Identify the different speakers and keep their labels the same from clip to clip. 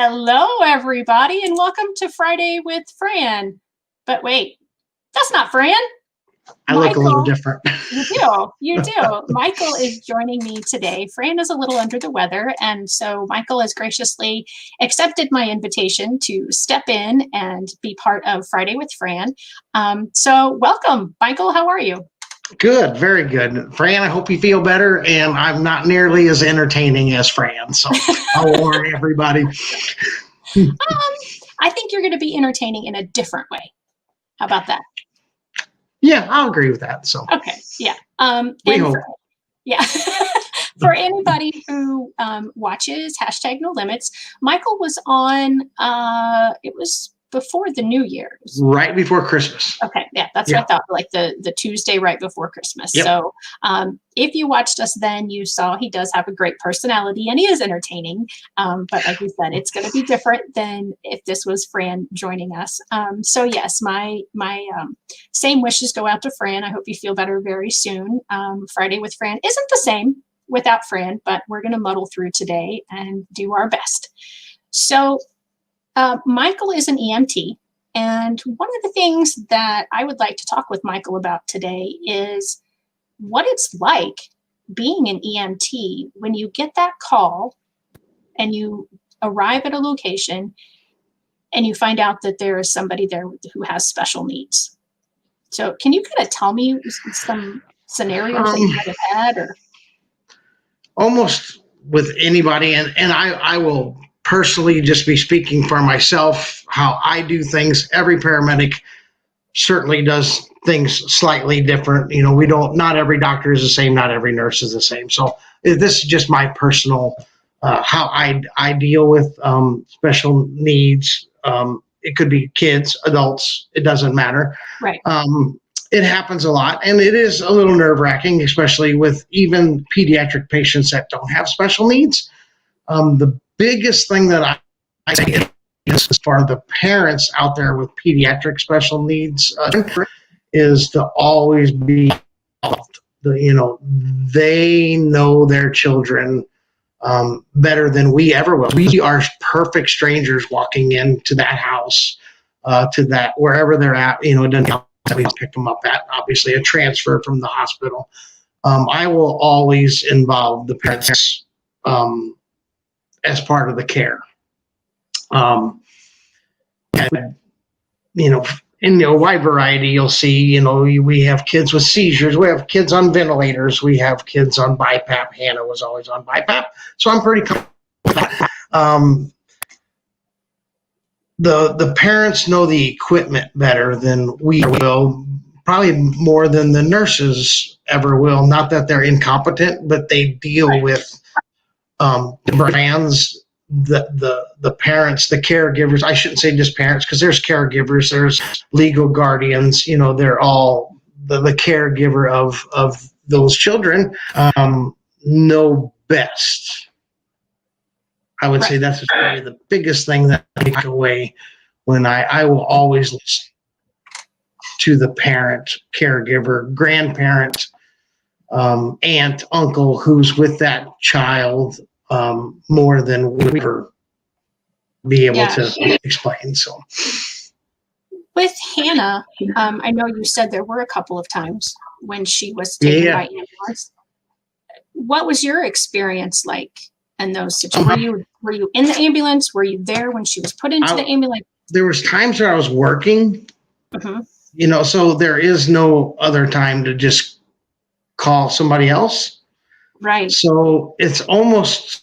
Speaker 1: Hello, everybody, and welcome to Friday with Fran. But wait, that's not Fran.
Speaker 2: I look a little different.
Speaker 1: You do. Michael is joining me today. Fran is a little under the weather, and so Michael has graciously accepted my invitation to step in and be part of Friday with Fran. So welcome, Michael. How are you?
Speaker 2: Good, very good. Fran, I hope you feel better, and I'm not nearly as entertaining as Fran, so I'll warn everybody.
Speaker 1: I think you're going to be entertaining in a different way. How about that?
Speaker 2: Yeah, I'll agree with that. So
Speaker 1: okay, yeah.
Speaker 2: We hope.
Speaker 1: For anybody who watches #No Limits, Michael was on. It was before the New Year.
Speaker 2: Right before Christmas.
Speaker 1: Okay, yeah, that's what I thought. Like the Tuesday right before Christmas.
Speaker 2: Yep.
Speaker 1: So if you watched us then, you saw he does have a great personality and he is entertaining. But like we said, it's going to be different than if this was Fran joining us. So yes, my same wishes go out to Fran. I hope you feel better very soon. Friday with Fran isn't the same without Fran, but we're going to muddle through today and do our best. So Michael is an EMT. And one of the things that I would like to talk with Michael about today is what it's like being an EMT when you get that call and you arrive at a location and you find out that there is somebody there who has special needs. So can you kind of tell me some scenarios that you might have had? Or
Speaker 2: almost with anybody, and I will personally just be speaking for myself, how I do things. Every paramedic certainly does things slightly different. You know, not every doctor is the same, not every nurse is the same. So this is just my personal, how I deal with special needs. It could be kids, adults, it doesn't matter.
Speaker 1: Right.
Speaker 2: It happens a lot, and it is a little nerve-wracking, especially with even pediatric patients that don't have special needs. The biggest thing that I say is for the parents out there with pediatric special needs is to always be involved. They know their children better than we ever will. We are perfect strangers walking into that house, to that wherever they're at. It doesn't help that we pick them up at, obviously, a transfer from the hospital. I will always involve the parents as part of the care. And, in a wide variety, you'll see, we have kids with seizures, we have kids on ventilators, we have kids on BiPAP. Hannah was always on BiPAP, so I'm pretty comfortable with that. The parents know the equipment better than we will, probably more than the nurses ever will. Not that they're incompetent, but they deal with the brands, the parents, the caregivers. I shouldn't say just parents, because there's caregivers, there's legal guardians. They're all the caregiver of those children. Know best. I would say that's probably the biggest thing that I take away when I will always listen to the parent, caregiver, grandparent, aunt, uncle who's with that child more than we ever be able to explain. So
Speaker 1: with Hannah, I know you said there were a couple of times when she was taken by ambulance. What was your experience like in those situations? Were you in the ambulance? Were you there when she was put into the ambulance?
Speaker 2: There was times where I was working, so there is no other time to just call somebody else.
Speaker 1: Right.
Speaker 2: So it's almost,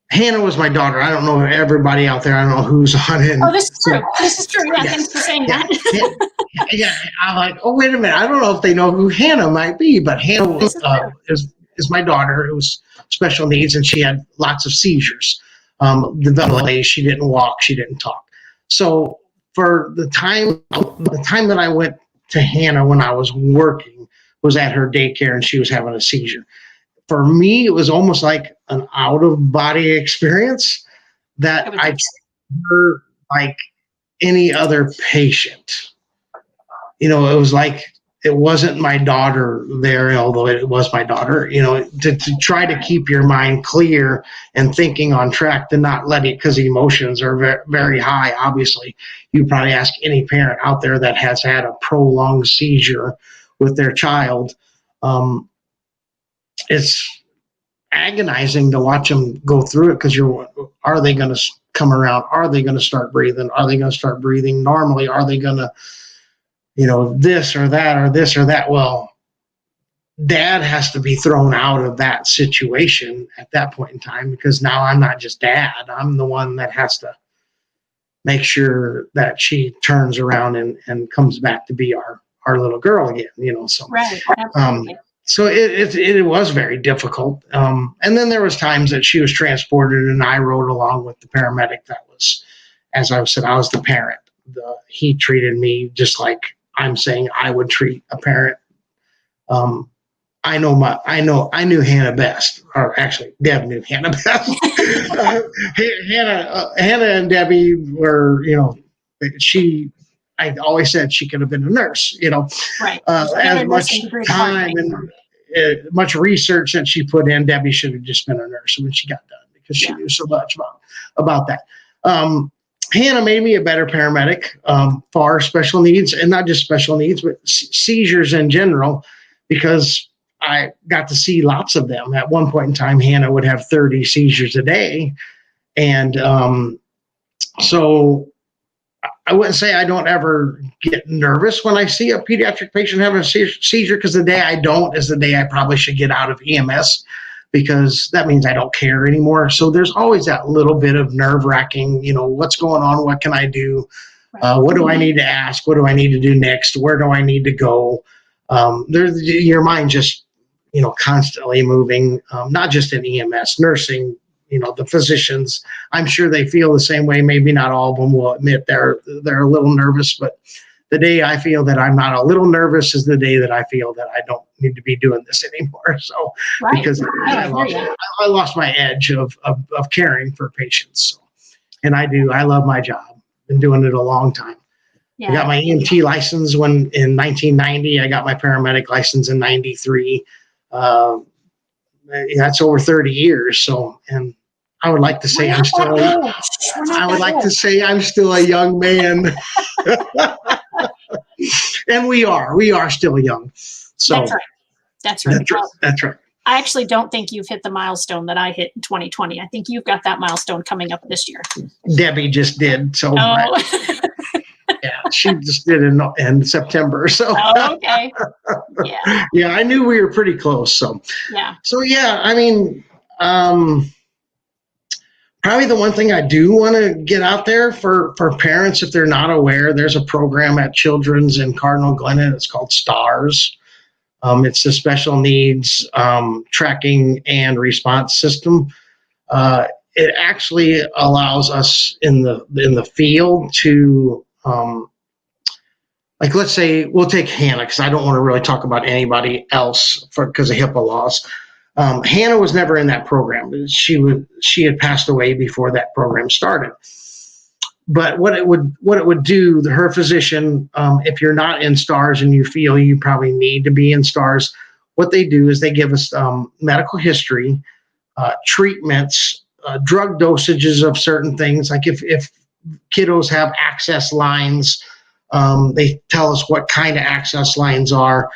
Speaker 2: Hannah was my daughter. I don't know everybody out there. I don't know who's on it.
Speaker 1: Oh, this is true. This is true. Yeah, thanks for saying that.
Speaker 2: I'm like, oh, wait a minute. I don't know if they know who Hannah might be, but Hannah is my daughter. It was special needs, and she had lots of seizures. Developmentally, she didn't walk, she didn't talk. So for the time that I went to Hannah when I was working was at her daycare, and she was having a seizure. For me, it was almost like an out-of-body experience that I treated like any other patient. It was like it wasn't my daughter there, although it was my daughter, to try to keep your mind clear and thinking on track, to not let it, because emotions are very, very high. Obviously, you probably ask any parent out there that has had a prolonged seizure with their child. It's agonizing to watch them go through it, because are they going to come around? Are they going to start breathing? Are they going to start breathing normally? Are they going to, this or that or this or that? Well, dad has to be thrown out of that situation at that point in time, because now I'm not just dad. I'm the one that has to make sure that she turns around and comes back to be our little girl again, so.
Speaker 1: Right. Absolutely.
Speaker 2: So it was very difficult. And then there was times that she was transported and I rode along with the paramedic. That was, as I said, I was the parent. He treated me just like I'm saying I would treat a parent. I knew Hannah best, or actually Deb knew Hannah best. Hannah and Debbie were, I always said she could have been a nurse,
Speaker 1: Right.
Speaker 2: as much time and much research that she put in, Debbie should have just been a nurse when she got done, because she knew so much about that. Hannah made me a better paramedic for special needs, and not just special needs, but seizures in general, because I got to see lots of them. At one point in time, Hannah would have 30 seizures a day. And so I wouldn't say I don't ever get nervous when I see a pediatric patient having a seizure, because the day I don't is the day I probably should get out of EMS, because that means I don't care anymore. So there's always that little bit of nerve-wracking, what's going on? What can I do? What do I need to ask? What do I need to do next? Where do I need to go? Your mind just, constantly moving, not just in EMS, nursing, the physicians. I'm sure they feel the same way. Maybe not all of them will admit they're a little nervous, but the day I feel that I'm not a little nervous is the day that I feel that I don't need to be doing this anymore. So, because I lost my edge of caring for patients. So, and I love my job. Been doing it a long time. Yeah. I got my EMT license in 1990. I got my paramedic license in 93. That's over 30 years. So, and I would like to say I'm still a young man. And we are still young. So
Speaker 1: That's right.
Speaker 2: That's right.
Speaker 1: I actually don't think you've hit the milestone that I hit in 2020. I think you've got that milestone coming up this year.
Speaker 2: Debbie just did. So yeah, she just did in September. So
Speaker 1: okay. Yeah.
Speaker 2: Yeah, I knew we were pretty close. So yeah, I mean, probably the one thing I do want to get out there for parents, if they're not aware, there's a program at Children's in Cardinal Glen. It's called STARS. It's the Special Needs Tracking and Response System. It actually allows us in the field to, like, let's say we'll take Hannah, because I don't want to really talk about anybody else because of HIPAA laws. Hannah was never in that program. She had passed away before that program started. But what it would do, her physician, if you're not in STARS and you feel you probably need to be in STARS, what they do is they give us medical history, treatments, drug dosages of certain things. Like if kiddos have access lines, they tell us what kind of access lines are.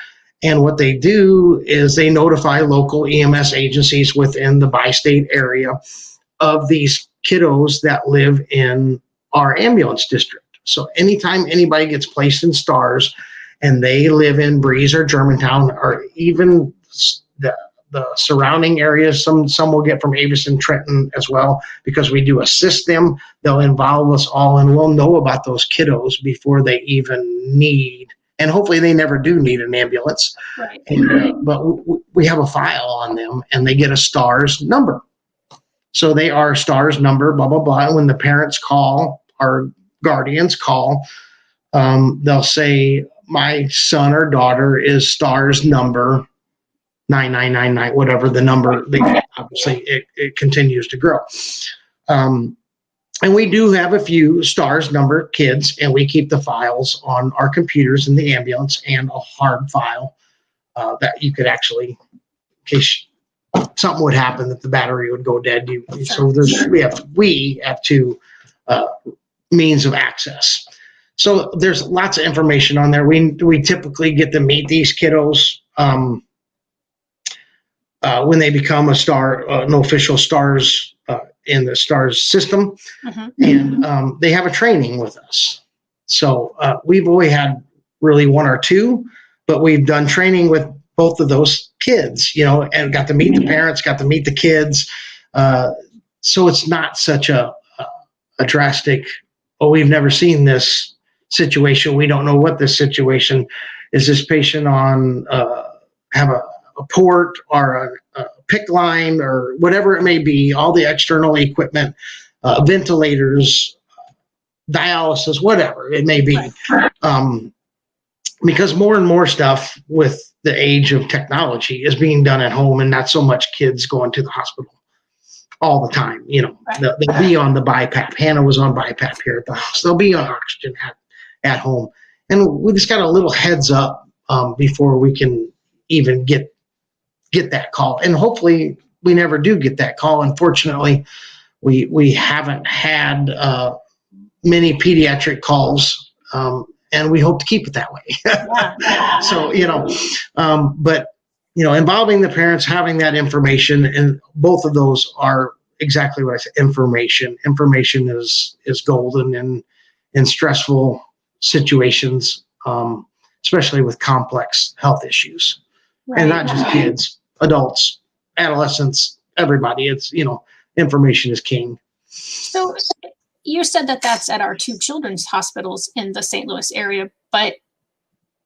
Speaker 2: And what they do is they notify local EMS agencies within the bi-state area of these kiddos that live in our ambulance district. So anytime anybody gets placed in STARS and they live in Breeze or Germantown, or even the surrounding areas, some will get from Avis and Trenton as well, because we do assist them. They'll involve us all, and we'll know about those kiddos before they even need, and hopefully they never do need an ambulance.
Speaker 1: Right.
Speaker 2: But we have a file on them, and they get a STARS number. So they are STARS number, blah, blah, blah. And when the parents call, our guardians call, they'll say, my son or daughter is STARS number 9999, whatever the number. Obviously, it continues to grow. And we do have a few stars number kids, and we keep the files on our computers in the ambulance and a hard file that you could actually, in case something would happen, that the battery would go dead. So we have two means of access. So there's lots of information on there. We typically get to meet these kiddos when they become a star, an official stars in the stars system, and they have a training with us. So we've only had really one or two, but we've done training with both of those kids, and got to meet the parents, got to meet the kids. So it's not such a drastic, we've never seen this situation. We don't know what this situation is. This patient on have a port or a PIC line or whatever it may be, all the external equipment, ventilators, dialysis, whatever it may be. Because more and more stuff with the age of technology is being done at home, and not so much kids going to the hospital all the time. They'll be on the BiPAP. Hannah was on BiPAP here at the house. They'll be on oxygen at home. And we just got a little heads up before we can even get that call. And hopefully we never do get that call. Unfortunately, we haven't had many pediatric calls, and we hope to keep it that way. So, but, involving the parents, having that information, and both of those are exactly what I said, information. Information is golden in stressful situations, especially with complex health issues. And not just kids, adults, adolescents, everybody. It's, information is king.
Speaker 1: So you said that that's at our two children's hospitals in the St. Louis area, but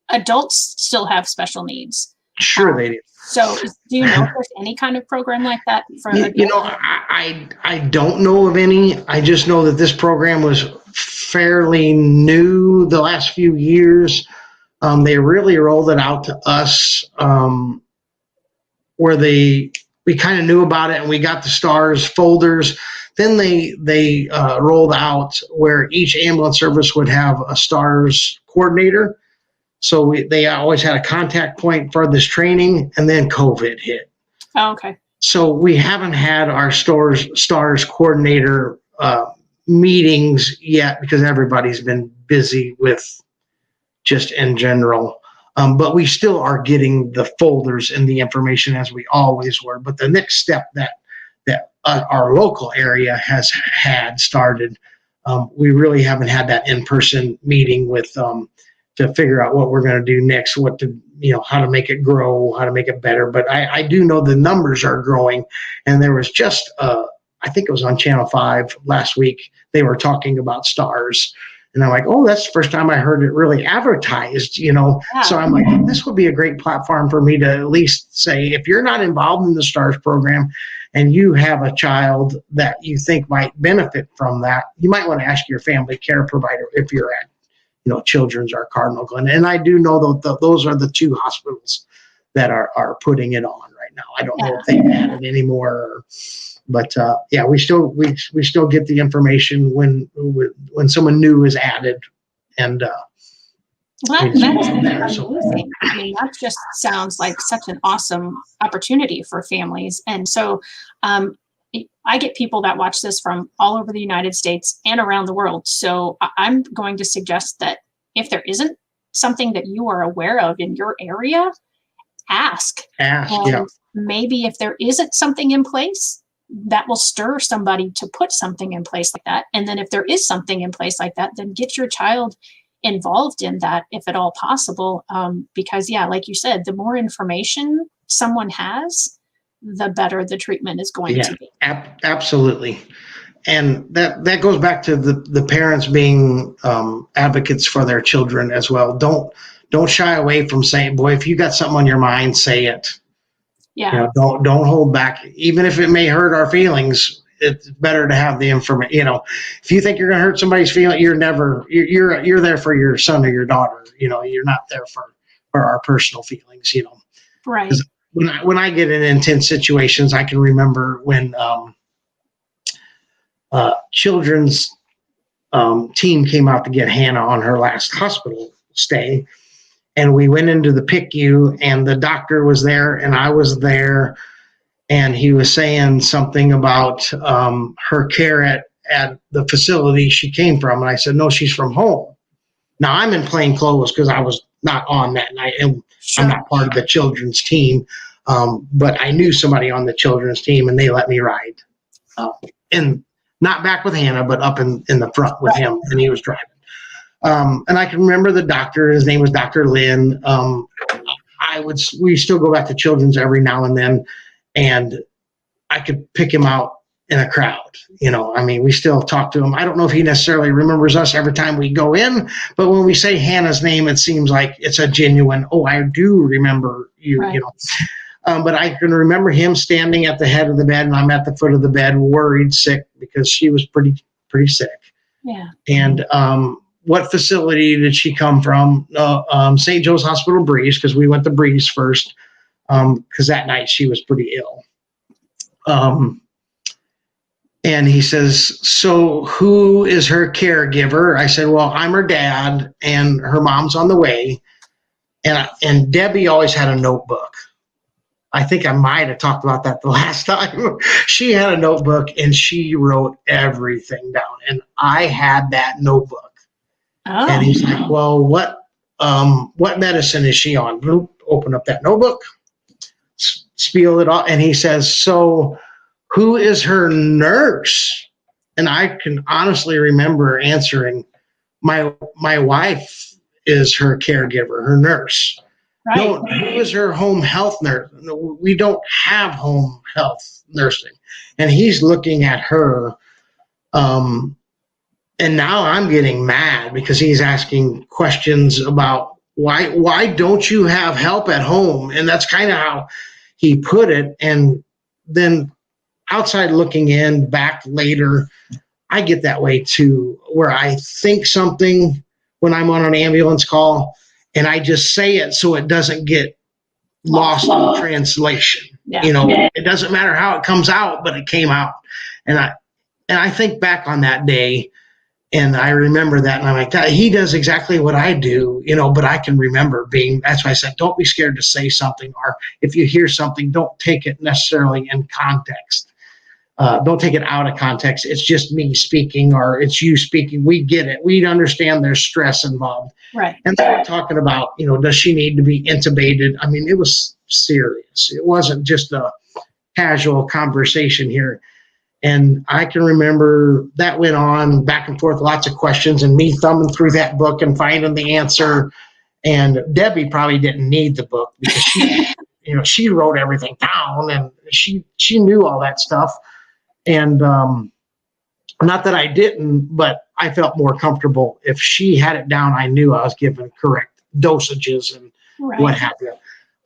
Speaker 1: adults still have special needs.
Speaker 2: Sure, they do.
Speaker 1: So do you know if there's any kind of program like that for adults?
Speaker 2: I don't know of any. I just know that this program was fairly new the last few years. They really rolled it out to us where we kind of knew about it, and we got the stars folders. Then they rolled out where each ambulance service would have a stars coordinator. So they always had a contact point for this training, and then COVID hit.
Speaker 1: Oh, okay.
Speaker 2: So we haven't had our stars coordinator meetings yet because everybody's been busy with just in general. But we still are getting the folders and the information as we always were. But the next step that our local area has had started, we really haven't had that in-person meeting with to figure out what we're going to do next, how to make it grow, how to make it better. But I do know the numbers are growing, and there was just I think it was on Channel 5 last week. They were talking about stars. And I'm like, oh, that's the first time I heard it really advertised, Yeah. So I'm like, this would be a great platform for me to at least say, if you're not involved in the STARS program and you have a child that you think might benefit from that, you might want to ask your family care provider if you're at, Children's or Cardinal Glen. And I do know that those are the two hospitals that are putting it on right now. I don't know if they've added any more, but we still get the information when someone new is added, and
Speaker 1: that's amazing. I mean, that just sounds like such an awesome opportunity for families. And so I get people that watch this from all over the United States and around the world. So I'm going to suggest that if there isn't something that you are aware of in your area, ask. And maybe if there isn't something in place, that will stir somebody to put something in place like that. And then if there is something in place like that, then get your child involved in that if at all possible. Because like you said, the more information someone has, the better the treatment is going to be.
Speaker 2: Absolutely. And that goes back to the parents being advocates for their children as well. Don't shy away from saying, boy, if you got something on your mind, say it.
Speaker 1: Yeah.
Speaker 2: Don't hold back, even if it may hurt our feelings. It's better to have the information. If you think you're going to hurt somebody's feeling, you're there for your son or your daughter. You're not there for our personal feelings.
Speaker 1: Right.
Speaker 2: When I get in intense situations, I can remember when children's team came out to get Hannah on her last hospital stay. And we went into the PICU, and the doctor was there, and I was there, and he was saying something about her care at the facility she came from. And I said, no, she's from home. Now, I'm in plain clothes because I was not on that night, and I'm not part of the children's team, but I knew somebody on the children's team, and they let me ride. And not back with Hannah, but up in the front with him, and he was driving. And I can remember the doctor. His name was Dr. Lynn. We still go back to children's every now and then, and I could pick him out in a crowd. We still talk to him. I don't know if he necessarily remembers us every time we go in, but when we say Hannah's name, it seems like it's a genuine, oh, I do remember you,
Speaker 1: right.
Speaker 2: But I can remember him standing at the head of the bed, and I'm at the foot of the bed, worried, sick, because she was pretty sick.
Speaker 1: Yeah.
Speaker 2: And what facility did she come from? St. Joe's Hospital Breeze, because we went to Breeze first, because that night she was pretty ill. And he says, so who is her caregiver? I said, well, I'm her dad, and her mom's on the way. And Debbie always had a notebook. I think I might have talked about that the last time. She had a notebook, and she wrote everything down. And I had that notebook. Oh. And he's like, well, what medicine is she on? Open up that notebook, spiel it all. And he says, so who is her nurse? And I can honestly remember answering, my wife is her caregiver, her nurse. Right. No, who is her home health nurse? No, we don't have home health nursing. And he's looking at her. And now I'm getting mad because he's asking questions about why don't you have help at home? And that's kind of how he put it. And then outside looking in, back later, I get that way too, where I think something when I'm on an ambulance call, and I just say it so it doesn't get lost in translation. Yeah. It doesn't matter how it comes out, but it came out. And I think back on that day, and I remember that, and I'm like, he does exactly what I do, but I can remember that's why I said, don't be scared to say something, or if you hear something, don't take it necessarily in context. Don't take it out of context. It's just me speaking, or it's you speaking. We get it. We understand there's stress involved.
Speaker 1: Right.
Speaker 2: And then we're talking about, does she need to be intubated? I mean, it was serious. It wasn't just a casual conversation here. And I can remember that went on back and forth, lots of questions, and me thumbing through that book and finding the answer. And Debbie probably didn't need the book because she, she wrote everything down, and she knew all that stuff. And not that I didn't, but I felt more comfortable if she had it down. I knew I was given correct dosages and what have you.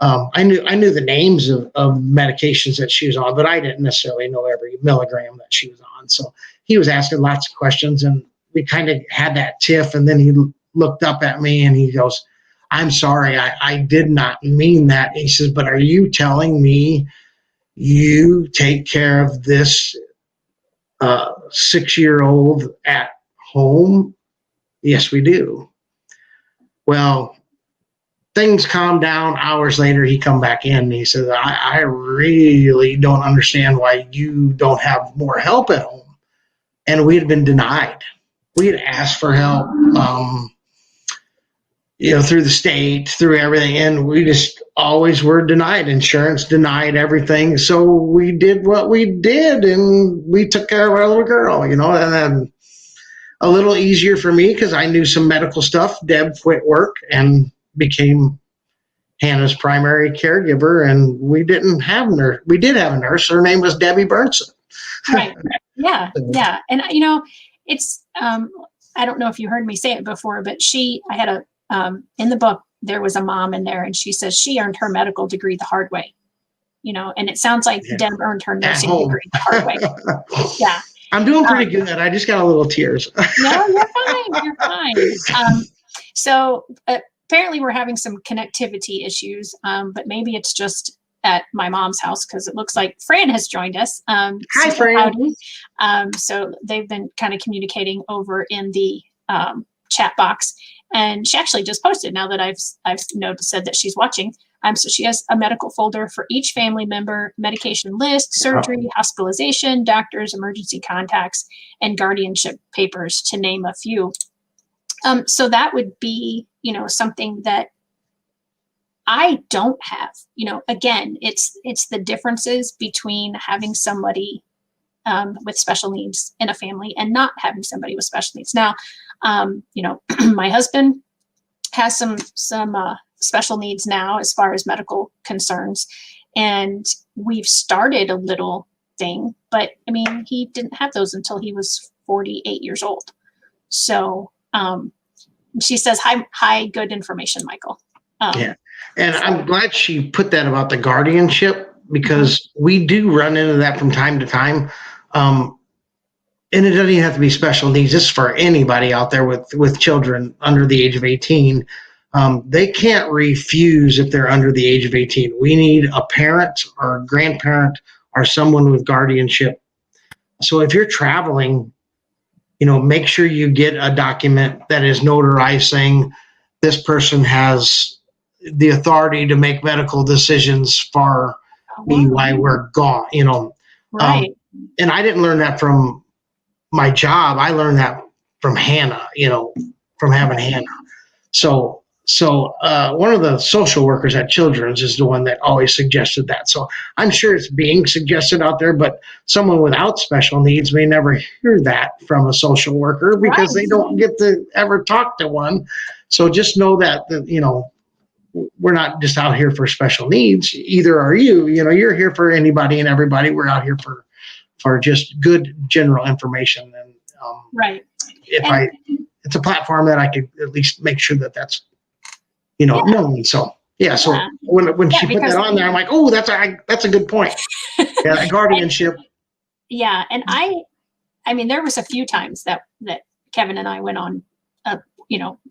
Speaker 2: I knew the names of medications that she was on, but I didn't necessarily know every milligram that she was on. So he was asking lots of questions, and we kind of had that tiff. And then he looked up at me and he goes, I'm sorry, I did not mean that. He says, but are you telling me you take care of this 6-year-old at home? Yes, we do. Well, things calmed down. Hours later, he come back in and he says, I really don't understand why you don't have more help at home. And we had been denied. We had asked for help, through the state, through everything, and we just always were denied. Insurance denied everything. So we did what we did, and we took care of our little girl, and then a little easier for me because I knew some medical stuff. Deb quit work and became Hannah's primary caregiver, and we didn't have a nurse. We did have a nurse. Her name was Debbie Burnson.
Speaker 1: Right. Yeah. Yeah. And, it's, I don't know if you heard me say it before, but I had in the book, there was a mom in there, and she says she earned her medical degree the hard way, and it sounds like Deb earned her nursing degree the hard way. Yeah. I'm
Speaker 2: doing pretty good. I just got a little tears.
Speaker 1: No, you're fine. You're fine. So apparently we're having some connectivity issues, but maybe it's just at my mom's house because it looks like Fran has joined us.
Speaker 2: Hi, Fran.
Speaker 1: So they've been kind of communicating over in the chat box, and she actually just posted now that I've said that she's watching. So she has a medical folder for each family member, medication list, surgery, hospitalization, doctors, emergency contacts, and guardianship papers, to name a few. So that would be, something that I don't have. Again, it's the differences between having somebody with special needs in a family and not having somebody with special needs. Now, my husband has some special needs now as far as medical concerns, and we've started a little thing, but I mean, he didn't have those until he was 48 years old. So she says, hi, good information, Michael.
Speaker 2: Yeah. And I'm glad she put that about the guardianship, because we do run into that from time to time. And it doesn't even have to be special needs. This is for anybody out there with children under the age of 18. They can't refuse if they're under the age of 18. We need a parent or a grandparent or someone with guardianship. So if you're traveling, make sure you get a document that is notarized saying this person has the authority to make medical decisions for me while we're gone,
Speaker 1: Right.
Speaker 2: And I didn't learn that from my job. I learned that from Hannah, from having Hannah. So one of the social workers at Children's is the one that always suggested that. So I'm sure it's being suggested out there, but someone without special needs may never hear that from a social worker because they don't get to ever talk to one. So just know that we're not just out here for special needs. Either are you. You're here for anybody and everybody. We're out here for just good general information. And
Speaker 1: right.
Speaker 2: It's a platform that I could at least make sure that that's known. So yeah. So when she put that on there, I'm like, oh, that's a good point. Yeah, guardianship.
Speaker 1: Yeah, and I mean, there was a few times that Kevin and I went on a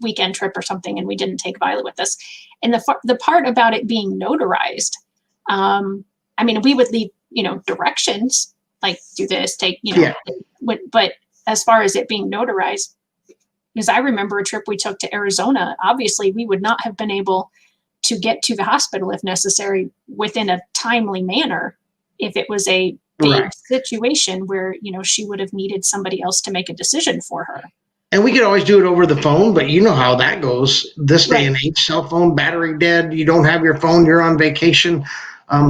Speaker 1: weekend trip or something, and we didn't take Violet with us. And the part about it being notarized, I mean, we would leave directions like do this, take but as far as it being notarized, because I remember a trip we took to Arizona. Obviously, we would not have been able to get to the hospital if necessary within a timely manner if it was a big situation where she would have needed somebody else to make a decision for her.
Speaker 2: And we could always do it over the phone, but you know how that goes. This day and age, cell phone battery dead. You don't have your phone. You're on vacation.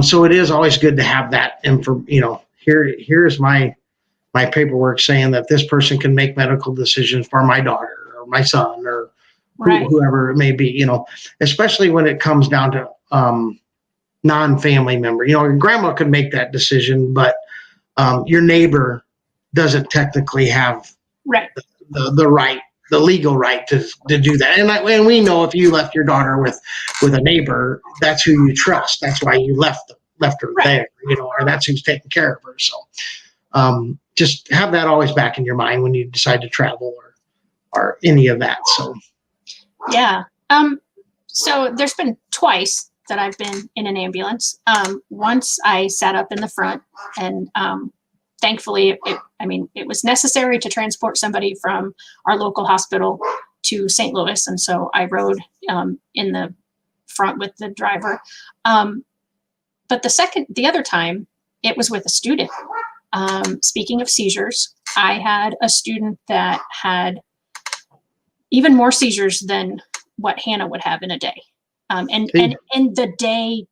Speaker 2: So it is always good to have that info. Here's my paperwork saying that this person can make medical decisions for my daughter or my son or whoever it may be. Especially when it comes down to non-family member. Your grandma could make that decision, but your neighbor doesn't technically have the legal right to do that. And we know if you left your daughter with a neighbor, that's who you trust. That's why you left her there, or that's who's taking care of her. So just have that always back in your mind when you decide to travel or any of that. So
Speaker 1: yeah. So there's been twice that I've been in an ambulance. Once I sat up in the front, and thankfully, it was necessary to transport somebody from our local hospital to St. Louis, and so I rode in the front with the driver. But the other time, it was with a student. Speaking of seizures, I had a student that had even more seizures than what Hannah would have in a day, and in the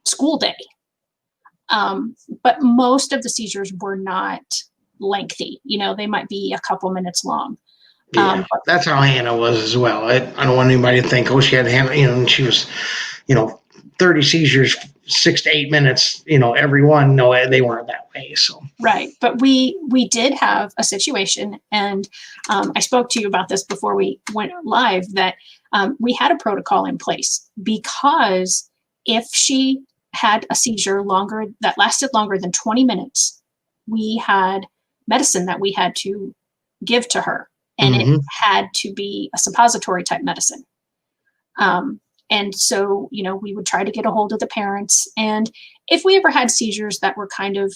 Speaker 1: school day. But most of the seizures were not lengthy. They might be a couple minutes long.
Speaker 2: Yeah, that's how Hannah was as well. I don't want anybody to think, she had Hannah, and she was, 30 seizures, 6 to 8 minutes, every one. No, they weren't that way. So
Speaker 1: right, but we did have a situation, and I spoke to you about this before we went live, that we had a protocol in place, because if she had a seizure that lasted longer than 20 minutes, we had medicine that we had to give to her, and it had to be a suppository type medicine. And so, we would try to get a hold of the parents, and if we ever had seizures that were kind of,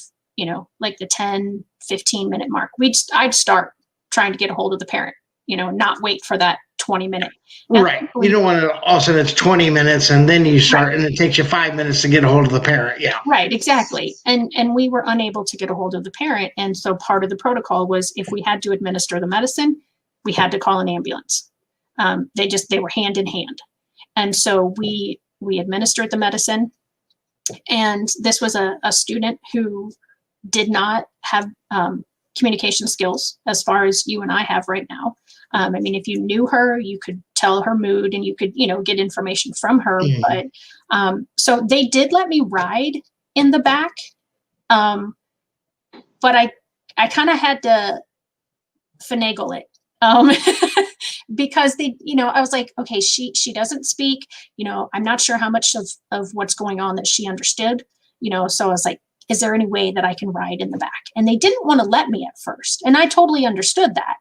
Speaker 1: like the 10, 15-minute mark, I'd start trying to get a hold of the parent, not wait for that 20-minute.
Speaker 2: Right. You don't want to, all of a sudden it's 20 minutes and then you start, and it takes you 5 minutes to get a hold of the parent. Yeah.
Speaker 1: Right, exactly. And we were unable to get a hold of the parent. And so part of the protocol was if we had to administer the medicine, we had to call an ambulance. They were hand in hand. And so we administered the medicine. And this was a student who did not have communication skills as far as you and I have right now. I mean, if you knew her, you could tell her mood and you could, get information from her. Mm-hmm. But so they did let me ride in the back. But I kind of had to finagle it. Because I was like, okay, she doesn't speak, I'm not sure how much of what's going on that she understood, so I was like, is there any way that I can ride in the back? And they didn't want to let me at first. And I totally understood that.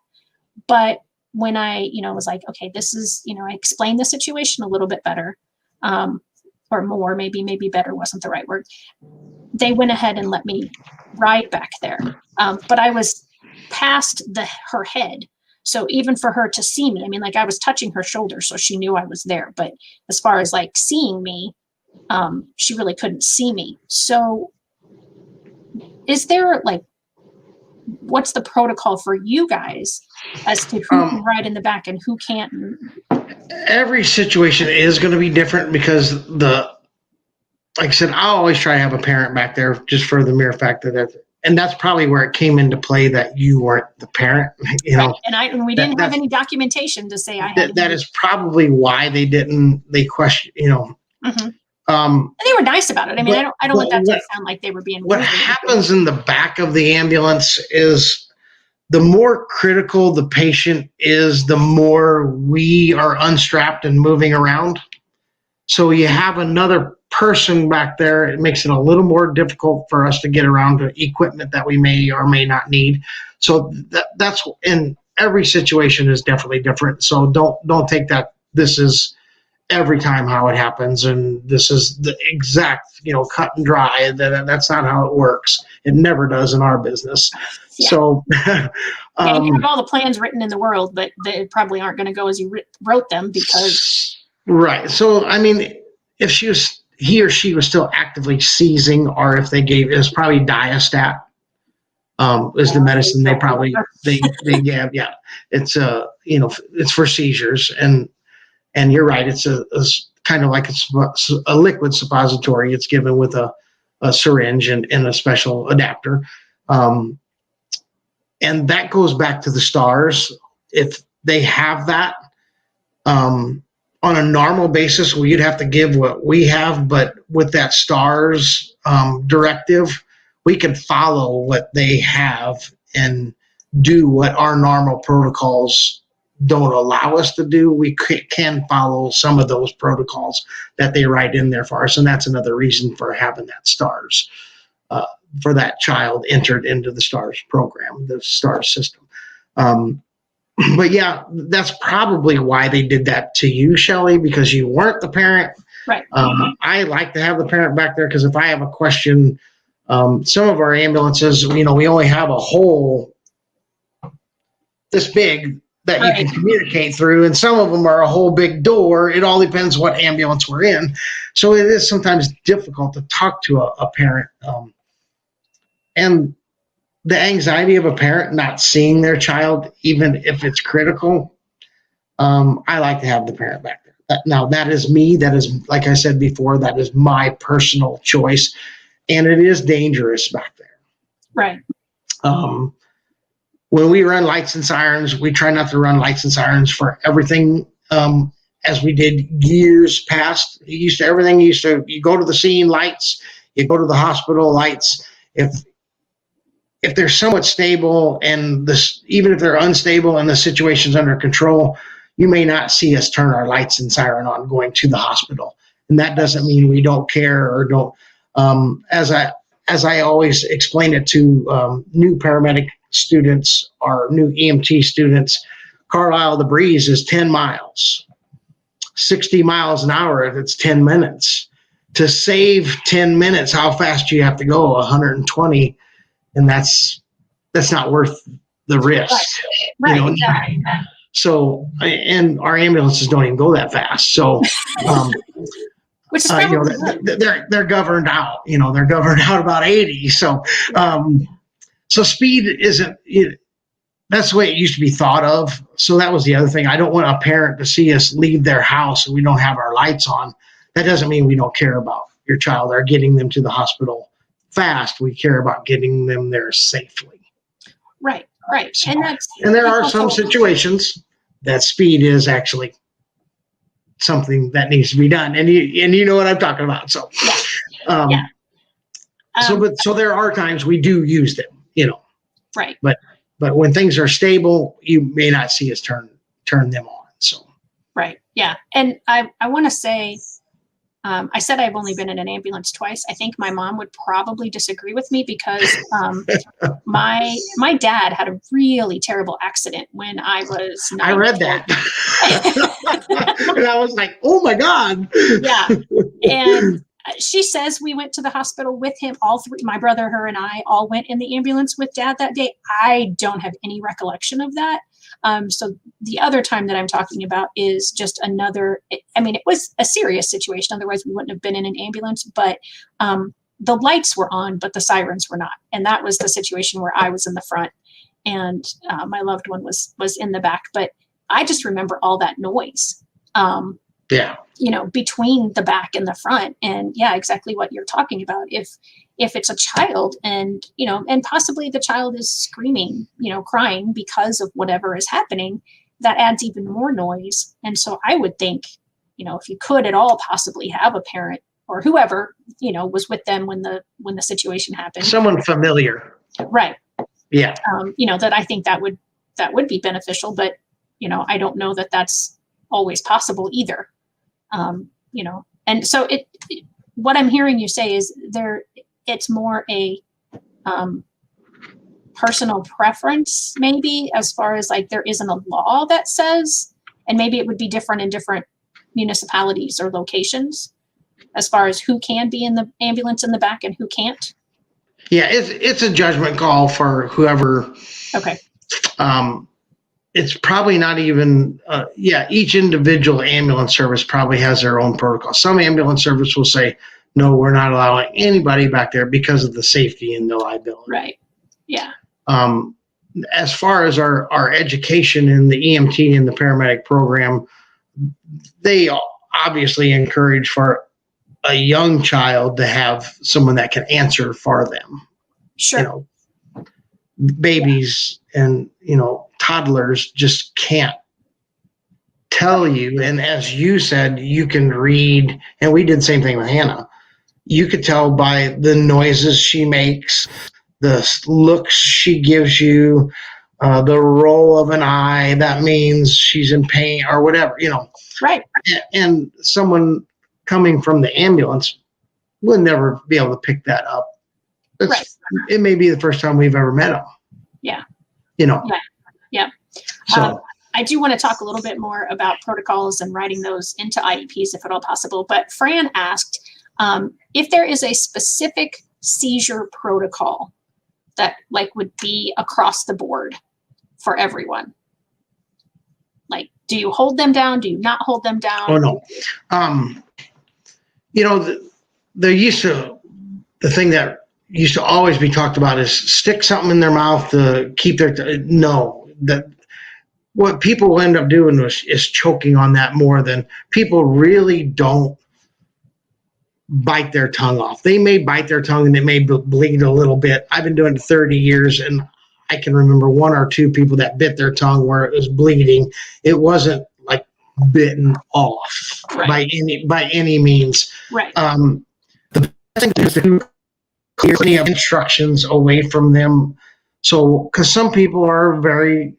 Speaker 1: But when I, was like, okay, this is, I explained the situation a little bit better, or more, maybe better wasn't the right word. They went ahead and let me ride back there. But I was past her head. So even for her to see me, I mean, like I was touching her shoulder, so she knew I was there. But as far as like seeing me, she really couldn't see me. So is there what's the protocol for you guys as to who can ride in the back and who can't?
Speaker 2: Every situation is going to be different because like I said, I always try to have a parent back there just for the mere fact and that's probably where it came into play that you weren't the parent,
Speaker 1: Right. And we didn't have any documentation to say I had.
Speaker 2: That is probably why they question,
Speaker 1: Mm-hmm. And they were nice about it. I mean, I don't want that to sound like they were being.
Speaker 2: What happens in the back of the ambulance is the more critical the patient is, the more we are unstrapped and moving around. So you have another person back there. It makes it a little more difficult for us to get around to equipment that we may or may not need. So that's in every situation is definitely different. So don't take that this is every time how it happens and this is the exact cut and dry. That's not how it works. It never does in our business. Yeah. So
Speaker 1: you have all the plans written in the world, but they probably aren't going to go as you wrote them because
Speaker 2: right. So I mean, if he or she was still actively seizing, or if they gave, it was probably Diastat is the medicine they probably they gave. Yeah, it's it's for seizures, and you're right, it's a kind of like a liquid suppository. It's given with a syringe and a special adapter, and that goes back to the stars. If they have that. On a normal basis, we'd have to give what we have, but with that STARS directive, we can follow what they have and do what our normal protocols don't allow us to do. We can follow some of those protocols that they write in there for us, and that's another reason for having that STARS, for that child entered into the STARS program, the STARS system. But yeah, that's probably why they did that to you, Shelley, because you weren't the parent.
Speaker 1: Right.
Speaker 2: I like to have the parent back there because if I have a question, some of our ambulances, we only have a hole this big that you can communicate through, and some of them are a whole big door. It all depends what ambulance we're in. So it is sometimes difficult to talk to a parent. And the anxiety of a parent not seeing their child, even if it's critical, I like to have the parent back there. Now, that is me. That is, like I said before, that is my personal choice. And it is dangerous back there.
Speaker 1: Right.
Speaker 2: When we run lights and sirens, we try not to run lights and sirens for everything as we did years past. You go to the scene, lights. You go to the hospital, lights. If they're somewhat stable and even if they're unstable and the situation's under control, you may not see us turn our lights and siren on going to the hospital. And that doesn't mean we don't care or don't. As I always explain it to new paramedic students or new EMT students, Carlisle to Breeze is 10 miles, 60 miles an hour if it's 10 minutes. to save 10 minutes, how fast do you have to go? 120, and that's not worth the risk.
Speaker 1: Right.
Speaker 2: You know?
Speaker 1: Exactly.
Speaker 2: So, and our ambulances don't even go that fast. So,
Speaker 1: Which is
Speaker 2: you know,
Speaker 1: probably
Speaker 2: they're governed out. You know, they're governed out about 80. So, so speed isn't. That's the way it used to be thought of. So that was the other thing. I don't want a parent to see us leave their house and we don't have our lights on. That doesn't mean we don't care about your child or getting them to the hospital fast. We care about getting them there safely.
Speaker 1: Right.
Speaker 2: So,
Speaker 1: And
Speaker 2: there are some situations that speed is actually something that needs to be done. And you know what I'm talking about. So, so there are times we do use them, you know.
Speaker 1: Right.
Speaker 2: But when things are stable, you may not see us turn them on. So.
Speaker 1: Right. Yeah. And I want to say, I said I've only been in an ambulance twice. I think my mom would probably disagree with me because my dad had a really terrible accident when I was 9.
Speaker 2: I read that. And I was like, oh my God.
Speaker 1: Yeah. And she says we went to the hospital with him. All three, my brother, her, and I all went in the ambulance with Dad that day. I don't have any recollection of that. So the other time that I'm talking about is just another, it was a serious situation. Otherwise we wouldn't have been in an ambulance, but the lights were on, but the sirens were not. And that was the situation where I was in the front and my loved one was in the back. But I just remember all that noise. Between the back and the front. And yeah, exactly what you're talking about. If it's a child and, and possibly the child is screaming, crying because of whatever is happening, that adds even more noise. And so I would think, if you could at all possibly have a parent or whoever, was with them when the situation happened.
Speaker 2: Someone familiar.
Speaker 1: Right.
Speaker 2: Yeah.
Speaker 1: That I think that would be beneficial, but, I don't know that that's always possible either. And so what I'm hearing you say is it's more a personal preference, maybe, as far as like there isn't a law that says, and maybe it would be different in different municipalities or locations as far as who can be in the ambulance in the back and who can't.
Speaker 2: Yeah, it's a judgment call for whoever.
Speaker 1: Okay.
Speaker 2: It's probably not even, each individual ambulance service probably has their own protocol. Some ambulance service will say, no, we're not allowing anybody back there because of the safety and the liability.
Speaker 1: Right. Yeah.
Speaker 2: As far as our education in the EMT and the paramedic program, they obviously encourage for a young child to have someone that can answer for them.
Speaker 1: Sure.
Speaker 2: Babies and, toddlers just can't tell you. And as you said, you can read, and we did the same thing with Hannah. You could tell by the noises she makes, the looks she gives you, the roll of an eye, that means she's in pain or whatever,
Speaker 1: Right.
Speaker 2: And someone coming from the ambulance will never be able to pick that up.
Speaker 1: Right.
Speaker 2: It may be the first time we've ever met them.
Speaker 1: Yeah.
Speaker 2: Yeah.
Speaker 1: So I do want to talk a little bit more about protocols and writing those into IEPs if at all possible. But Fran asked if there is a specific seizure protocol that would be across the board for everyone. Like, do you hold them down? Do you not hold them down?
Speaker 2: Oh, no. The thing that used to always be talked about is stick something in their mouth to keep what people end up doing is choking on that more than people really don't bite their tongue off. They may bite their tongue and they may bleed a little bit. I've been doing it 30 years and I can remember one or two people that bit their tongue where it was bleeding. It wasn't like bitten off by any means.
Speaker 1: Right.
Speaker 2: The best thing to do is to clear any instructions away from them. So, because some people are very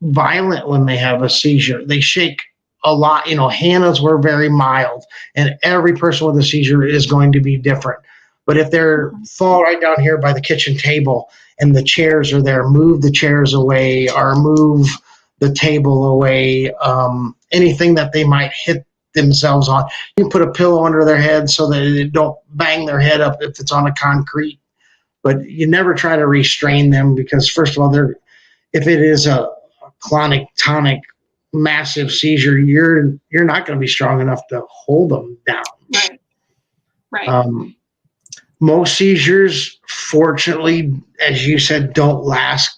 Speaker 2: violent when they have a seizure. They shake a lot. Hannah's were very mild, and every person with a seizure is going to be different. But if they're fall right down here by the kitchen table and the chairs are there, move the chairs away or move the table away. Anything that they might hit themselves on. You can put a pillow under their head so that they don't bang their head up if it's on a concrete. But you never try to restrain them because, first of all, if it is a clonic, tonic, massive seizure, you're not going to be strong enough to hold them down.
Speaker 1: Right.
Speaker 2: Most seizures, fortunately, as you said, don't last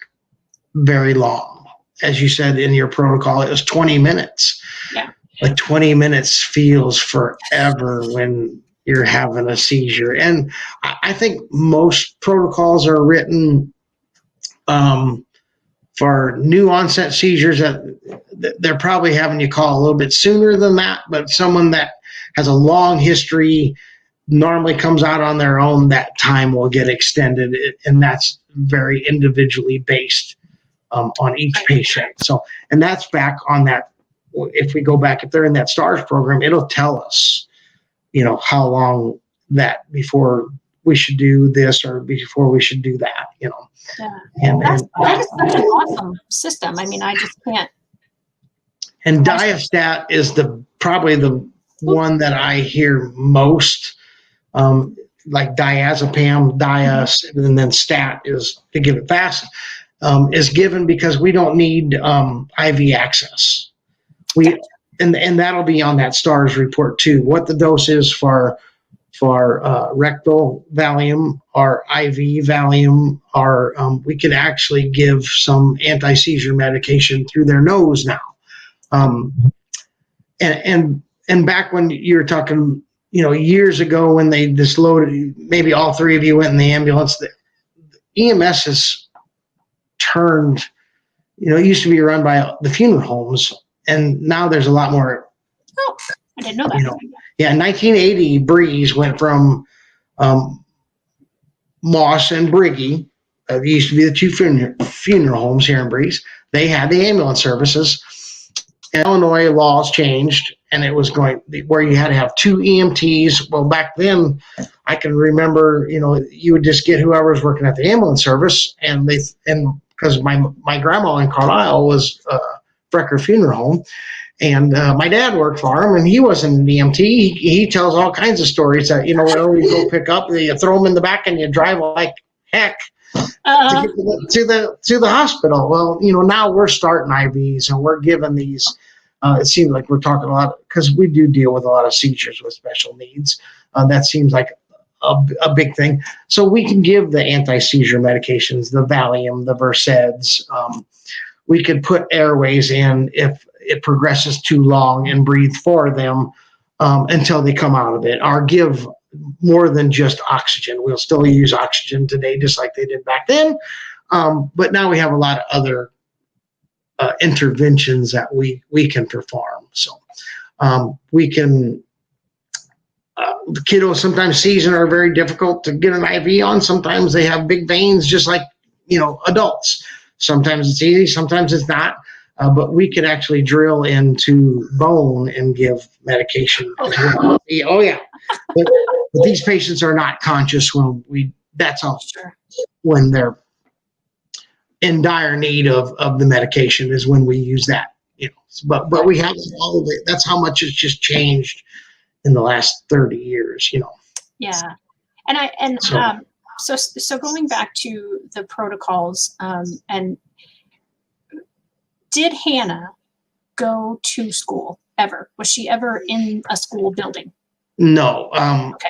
Speaker 2: very long. As you said in your protocol, it was 20 minutes.
Speaker 1: Yeah.
Speaker 2: But 20 minutes feels forever when you're having a seizure. And I think most protocols are written for new onset seizures that they're probably having you call a little bit sooner than that, but someone that has a long history normally comes out on their own, that time will get extended, and that's very individually based on each patient. So, and that's back on that. If we go back, if they're in that STARS program, it'll tell us, how long that before we should do this or before we should do that,
Speaker 1: Yeah. That is such an awesome system. I mean, I just can't.
Speaker 2: And Diastat is probably the one that I hear most. Like diazepam, and then stat is to give it fast, is given because we don't need IV access. And that'll be on that STARS report too. What the dose is for rectal Valium or IV Valium, or we can actually give some anti-seizure medication through their nose now. And back when you were talking, years ago when they just loaded, maybe all three of you went in the ambulance, the EMS has turned, it used to be run by the funeral homes, and now there's a lot more.
Speaker 1: Oh, I didn't know that.
Speaker 2: Yeah, in 1980, Breeze went from Moss and Briggy. It used to be the two funeral homes here in Breeze. They had the ambulance services. And Illinois laws changed, and it was going where you had to have 2 EMTs. Well, back then, I can remember, you would just get whoever was working at the ambulance service, and because my grandma in Carlisle was Frecker Funeral Home, and my dad worked for him, and he wasn't an EMT. He tells all kinds of stories that, whenever you go pick up, you throw them in the back and you drive like heck to the hospital. Well, now we're starting IVs and we're giving these. It seems like we're talking a lot because we do deal with a lot of seizures with special needs. That seems like a big thing. So we can give the anti-seizure medications, the Valium, the Verseds. We could put airways in if it progresses too long and breathe for them until they come out of it, or give more than just oxygen. We'll still use oxygen today, just like they did back then. But now we have a lot of other interventions that we can perform. So we can, the kiddos sometimes season are very difficult to get an IV on. Sometimes they have big veins, just like, adults. Sometimes it's easy, sometimes it's not. But we can actually drill into bone and give medication as well. Oh yeah. But these patients are not conscious that's all. Sure. When they're in dire need of the medication is when we use that, but we have all of it. That's how much it's just changed in the last 30 years,
Speaker 1: Yeah. So going back to the protocols, and did Hannah go to school ever? Was she ever in a school building?
Speaker 2: No.
Speaker 1: Okay.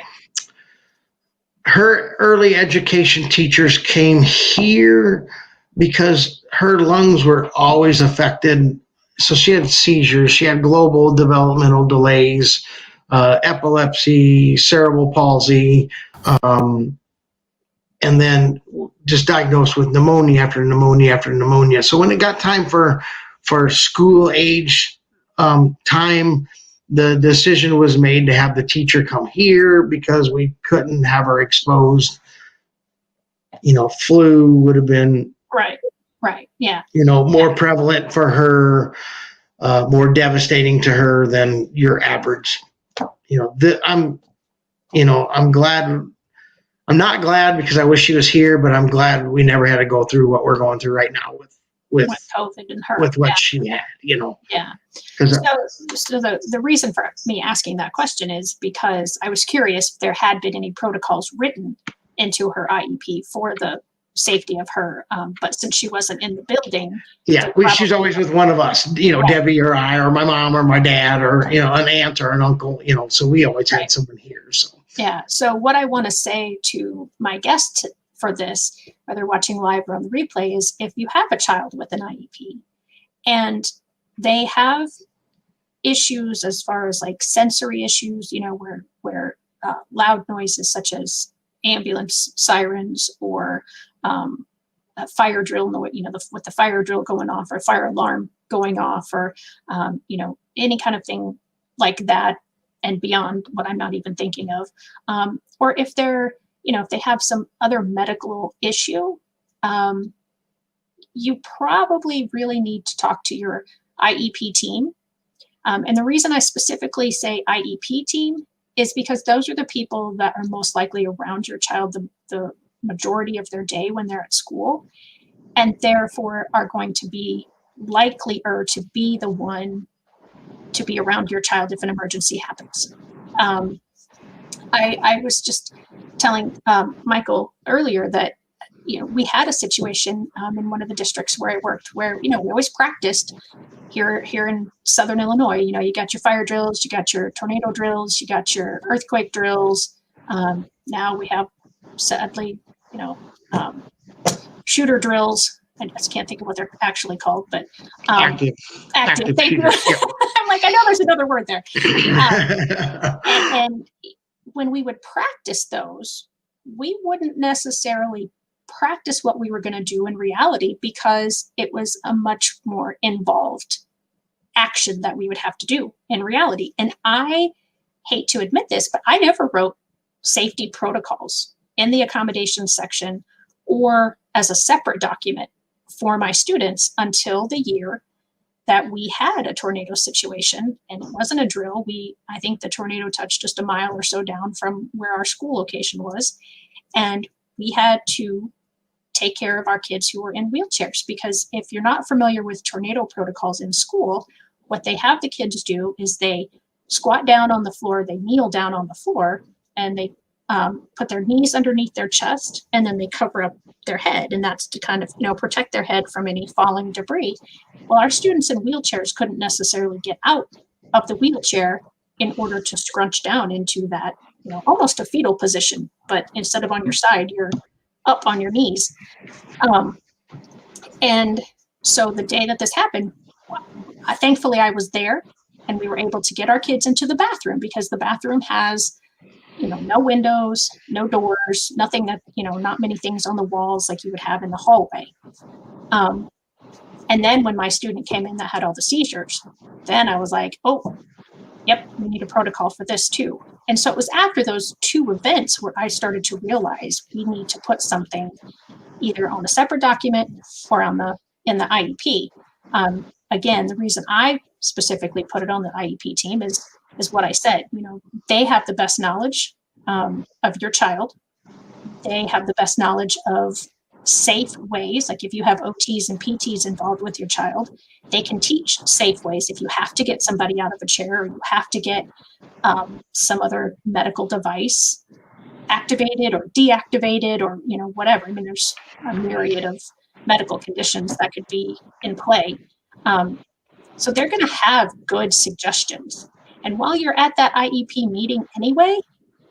Speaker 2: Her early education teachers came here because her lungs were always affected. So she had seizures, she had global developmental delays, epilepsy, cerebral palsy, and then just diagnosed with pneumonia after pneumonia after pneumonia. So when it got time for school age time, the decision was made to have the teacher come here because we couldn't have her exposed. Flu would have been
Speaker 1: right, yeah.
Speaker 2: More prevalent for her, more devastating to her than your average. I'm glad. I'm not glad because I wish she was here, but I'm glad we never had to go through what we're going through right now with
Speaker 1: COVID and her.
Speaker 2: with what she had,
Speaker 1: Yeah.
Speaker 2: because
Speaker 1: So the reason for me asking that question is because I was curious if there had been any protocols written into her IEP for the safety of her. But since she wasn't in the building,
Speaker 2: she's always with one of us, Debbie or I or my mom or my dad or an aunt or an uncle, so we always had someone here. So
Speaker 1: yeah. So what I want to say to my guests for this, whether watching live or on the replay, is if you have a child with an IEP and they have issues as far as like sensory issues, where loud noises such as ambulance sirens or a fire drill noise, with the fire drill going off or fire alarm going off or, any kind of thing like that and beyond what I'm not even thinking of. Or if they're, if they have some other medical issue, you probably really need to talk to your IEP team. And the reason I specifically say IEP team is because those are the people that are most likely around your child the majority of their day when they're at school, and therefore are going to be likelier to be the one to be around your child if an emergency happens. I was just telling Michael earlier that we had a situation in one of the districts where I worked where we always practiced here in Southern Illinois. You got your fire drills, you got your tornado drills, you got your earthquake drills. Now we have, sadly, shooter drills. I just can't think of what they're actually called, but active. Thank you. I'm like, I know there's another word there. And when we would practice those, we wouldn't necessarily practice what we were going to do in reality because it was a much more involved action that we would have to do in reality. And I hate to admit this, but I never wrote safety protocols in the accommodations section or as a separate document for my students until the year that we had a tornado situation. And it wasn't a drill. I think the tornado touched just a mile or so down from where our school location was. And we had to take care of our kids who were in wheelchairs, because if you're not familiar with tornado protocols in school, what they have the kids do is they squat down on the floor, they kneel down on the floor, and they put their knees underneath their chest, and then they cover up their head. And that's to kind of, protect their head from any falling debris. Well, our students in wheelchairs couldn't necessarily get out of the wheelchair in order to scrunch down into that, almost a fetal position, but instead of on your side, you're up on your knees. And so the day that this happened, thankfully I was there and we were able to get our kids into the bathroom, because the bathroom has, no windows, no doors, nothing that, not many things on the walls like you would have in the hallway. And then when my student came in that had all the seizures, then I was like, oh, yep, we need a protocol for this too. And so it was after those two events where I started to realize we need to put something either on a separate document or in the IEP. Again, the reason I specifically put it on the IEP team is what I said. They have the best knowledge of your child. They have the best knowledge of safe ways. Like if you have OTs and PTs involved with your child, they can teach safe ways. If you have to get somebody out of a chair, or you have to get some other medical device activated or deactivated, or whatever. I mean, there's a myriad of medical conditions that could be in play. So they're going to have good suggestions. And while you're at that IEP meeting anyway,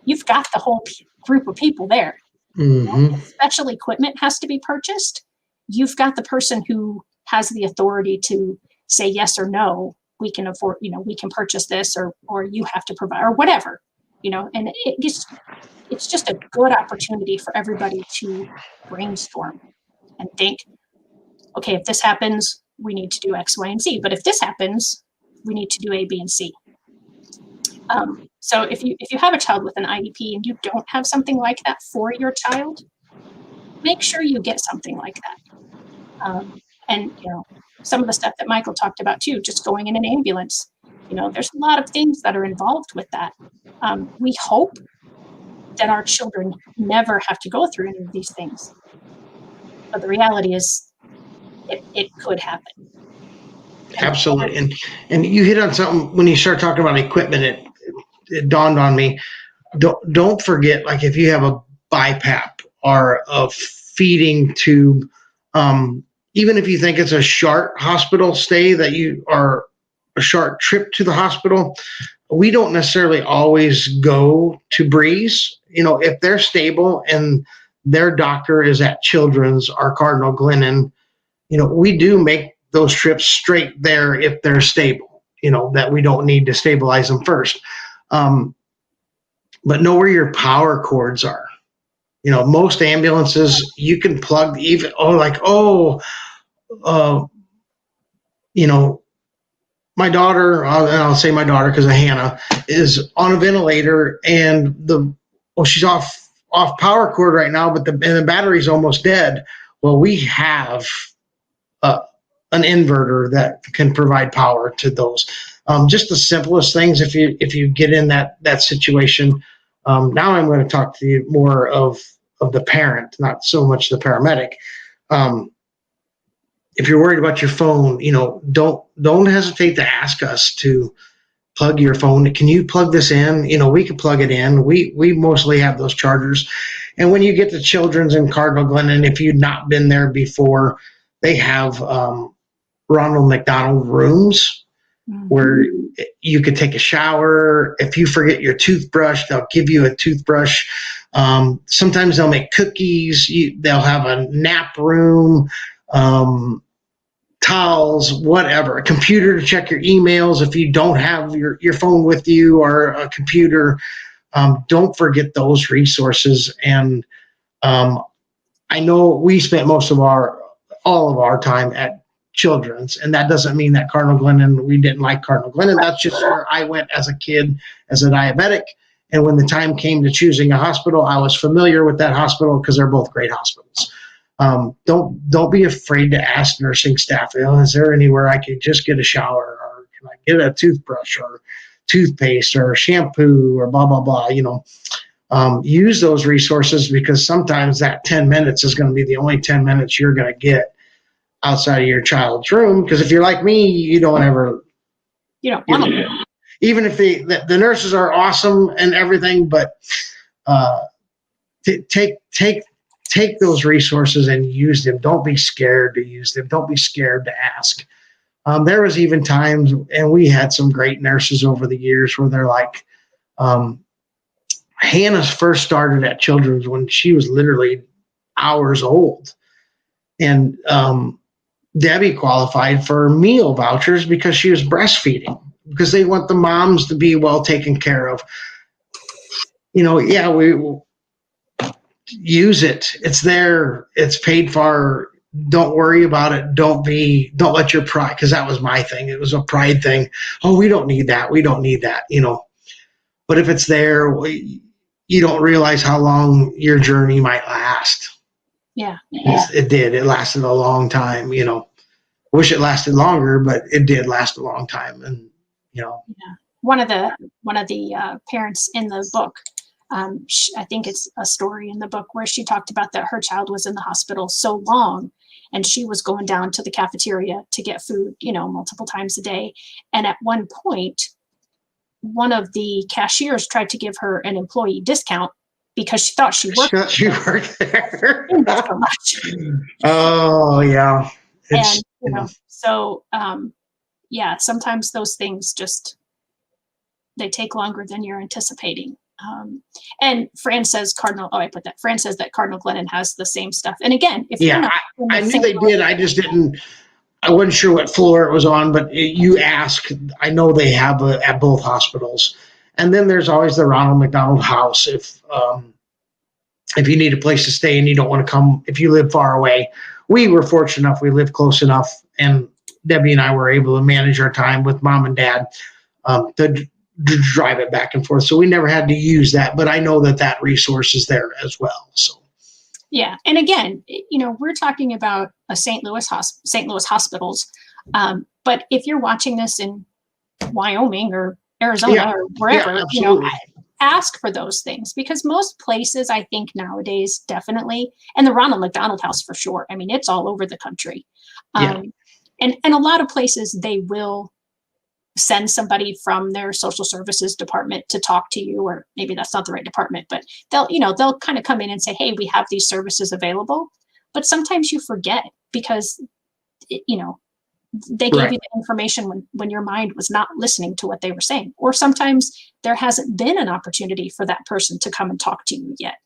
Speaker 1: you've got the whole group of people there.
Speaker 2: Mm-hmm.
Speaker 1: If special equipment has to be purchased, you've got the person who has the authority to say yes or no. We can afford, we can purchase this, or you have to provide, or whatever, and it's just a good opportunity for everybody to brainstorm and think, okay, if this happens, we need to do X, Y, and Z. But if this happens, we need to do A, B, and C. So if you have a child with an IEP and you don't have something like that for your child, make sure you get something like that. And some of the stuff that Michael talked about too, just going in an ambulance. There's a lot of things that are involved with that. We hope that our children never have to go through any of these things. But the reality is it could happen.
Speaker 2: Absolutely. And you hit on something when you start talking about equipment. It dawned on me. Don't forget, like if you have a BiPAP or a feeding tube, even if you think it's a short hospital stay that you are a short trip to the hospital, we don't necessarily always go to Breeze. If they're stable and their doctor is at Children's or Cardinal Glennon, we do make those trips straight there if they're stable, that we don't need to stabilize them first. But know where your power cords are. Most ambulances, you can plug even, my daughter, I'll say my daughter because of Hannah, is on a ventilator and she's off power cord right now, but the battery's almost dead. Well, we have an inverter that can provide power to those. Just the simplest things. If you get in that situation, now I'm going to talk to you more of the parent, not so much the paramedic. If you're worried about your phone, don't hesitate to ask us to plug your phone. Can you plug this in? We can plug it in. We mostly have those chargers. And when you get to Children's in Cardinal Glennon, if you've not been there before, they have Ronald McDonald rooms where you could take a shower. If you forget your toothbrush, they'll give you a toothbrush. Sometimes they'll make cookies. They'll have a nap room, towels, whatever, a computer to check your emails if you don't have your phone with you or a computer. Don't forget those resources. And I know we spent all of our time at Children's, and that doesn't mean that Cardinal Glennon, we didn't like Cardinal Glennon. That's just where I went as a kid, as a diabetic. And when the time came to choosing a hospital, I was familiar with that hospital because they're both great hospitals. Don't be afraid to ask nursing staff, is there anywhere I could just get a shower, or can I get a toothbrush or toothpaste or shampoo or blah, blah, blah, use those resources, because sometimes that 10 minutes is going to be the only 10 minutes you're going to get outside of your child's room. Because if you're like me, you don't want to. Even if the nurses are awesome and everything, but take those resources and use them. Don't be scared to use them. Don't be scared to ask. There was even times, and we had some great nurses over the years, where they're like, Hannah first started at Children's when she was literally hours old. And Debbie qualified for meal vouchers because she was breastfeeding, because they want the moms to be well taken care of. We use it. It's there. It's paid for. Don't worry about it. Don't let your pride, because that was my thing. It was a pride thing. Oh, we don't need that. We don't need that. But if it's there, you don't realize how long your journey might last.
Speaker 1: Yeah.
Speaker 2: It did. It lasted a long time. Wish it lasted longer, but it did last a long time. And
Speaker 1: Yeah. One of the parents in the book, I think it's a story in the book where she talked about that her child was in the hospital so long, and she was going down to the cafeteria to get food, multiple times a day. And at one point, one of the cashiers tried to give her an employee discount because she thought she worked there. So much.
Speaker 2: Oh, yeah.
Speaker 1: Sometimes those things they take longer than you're anticipating. And Fran says Fran says that Cardinal Glennon has the same stuff. And again, if you're not,
Speaker 2: I knew they did. I just I wasn't sure what floor it was on, but you ask. I know they have at both hospitals. And then there's always the Ronald McDonald House. If you need a place to stay and you don't want to come, if you live far away. We were fortunate enough. We lived close enough, and Debbie and I were able to manage our time with mom and dad to drive it back and forth. So we never had to use that, but I know that resource is there as well. So.
Speaker 1: Yeah. And again, we're talking about a St. Louis hospitals. But if you're watching this in Wyoming or Arizona or wherever, ask for those things, because most places, I think nowadays, definitely, and the Ronald McDonald House for sure. I mean, it's all over the country.
Speaker 2: Yeah.
Speaker 1: And a lot of places they will send somebody from their social services department to talk to you, or maybe that's not the right department, but they'll kind of come in and say, hey, we have these services available. But sometimes you forget because, they gave you the information when your mind was not listening to what they were saying. Or sometimes there hasn't been an opportunity for that person to come and talk to you yet.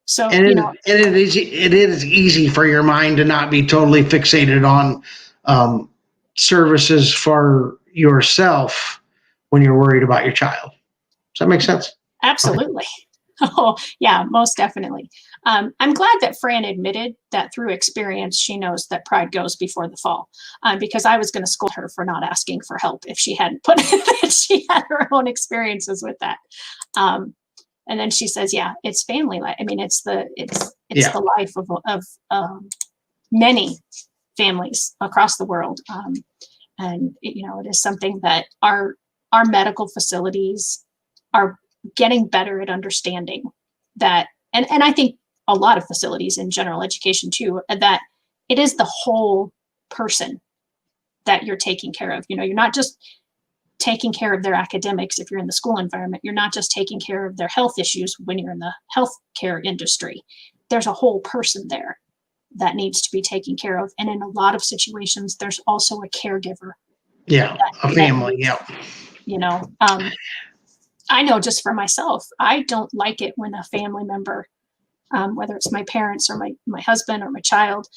Speaker 1: So,
Speaker 2: it is easy for your mind to not be totally fixated on services for yourself when you're worried about your child. Does that make sense?
Speaker 1: Absolutely. Oh, yeah, most definitely. I'm glad that Fran admitted that through experience, she knows that pride goes before the fall, because I was going to scold her for not asking for help if she hadn't put that she had her own experiences with that. And then she says, yeah, it's family life. I mean, it's the life of many families across the world. And it is something that our medical facilities are getting better at understanding that. And I think a lot of facilities in general education too, that it is the whole person that you're taking care of. You're not just taking care of their academics if you're in the school environment. You're not just taking care of their health issues when you're in the healthcare industry. There's a whole person there that needs to be taken care of. And in a lot of situations, there's also a caregiver.
Speaker 2: Yeah, a family, yeah.
Speaker 1: I know just for myself, I don't like it when a family member, whether it's my parents or my husband or my child,